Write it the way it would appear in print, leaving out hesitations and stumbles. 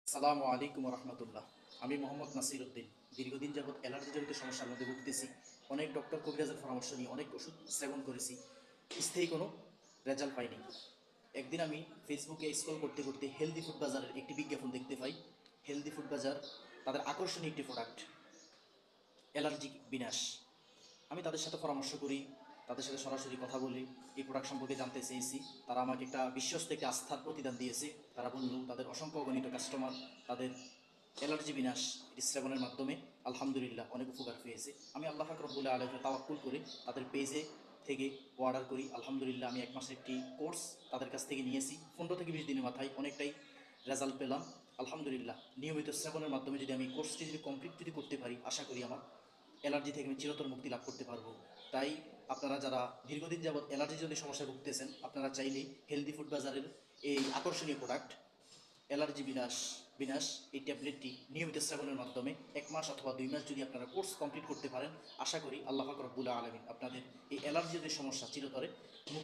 আসসালামু আলাইকুম রহমতুল্লাহ। আমি মোহাম্মদ নাসির উদ্দিন। দীর্ঘদিন যাবৎ অ্যালার্জিজনিত সমস্যার মধ্যে ভুগতেছি। অনেক ডক্টর কবিরাজের পরামর্শ নিয়ে অনেক ওষুধ সেবন করেছি, স্থায়ী কোনো রেজাল্ট পাইনি। একদিন আমি ফেসবুকে স্ক্রল করতে করতে হেলদি ফুড বাজারের একটি বিজ্ঞাপন দেখতে পাই। হেলদি ফুড বাজার তাদের আকর্ষণীয় একটি প্রোডাক্ট, অ্যালার্জি বিনাশ। আমি তাদের সাথে পরামর্শ করি, তাদের সাথে সরাসরি কথা বলি, এই প্রোডাক্ট সম্পর্কে জানতে চেয়েছি। তারা আমাকে একটা বিশ্বস্ত একটি আস্থার প্রতিদান দিয়েছে। তারা বলল তাদের অসংখ্য অগণিত কাস্টমার তাদের অ্যালার্জি বিনাশ এটি সেবনের মাধ্যমে আলহামদুলিল্লাহ অনেক উপকার পেয়েছে। আমি আল্লাহ পাক রব্বুল আলামিনের তাওয়াক্কুল করে তাদের পেজে থেকে অর্ডার করি। আলহামদুলিল্লাহ আমি এক মাসের একটি কোর্স তাদের কাছ থেকে নিয়েছি। 15 থেকে 20 দিনের মাথায় অনেকটাই রেজাল্ট পেলাম। আলহামদুলিল্লাহ নিয়মিত সেবনের মাধ্যমে যদি আমি কোর্সটি কমপ্লিট করতে পারি, আশা করি আমার অ্যালার্জি থেকে আমি চিরতর মুক্তি লাভ করতে পারবো। তাই আপনারা যারা দীর্ঘদিন যাবৎ অ্যালার্জির জন্য সমস্যায় ভুগতেছেন, আপনারা চাইলেই হেলদি ফুড বাজারের এই আকর্ষণীয় প্রোডাক্ট অ্যালার্জি বিনাশ এই ট্যাবলেটটি নিয়মিত সেবনের মাধ্যমে 1 মাস অথবা 2 মাস যদি আপনারা কোর্স কমপ্লিট করতে পারেন, আশা করি আল্লাহ পাক রব্বুল আলামিন আপনাদের এই অ্যালার্জির সমস্যা চিরতরে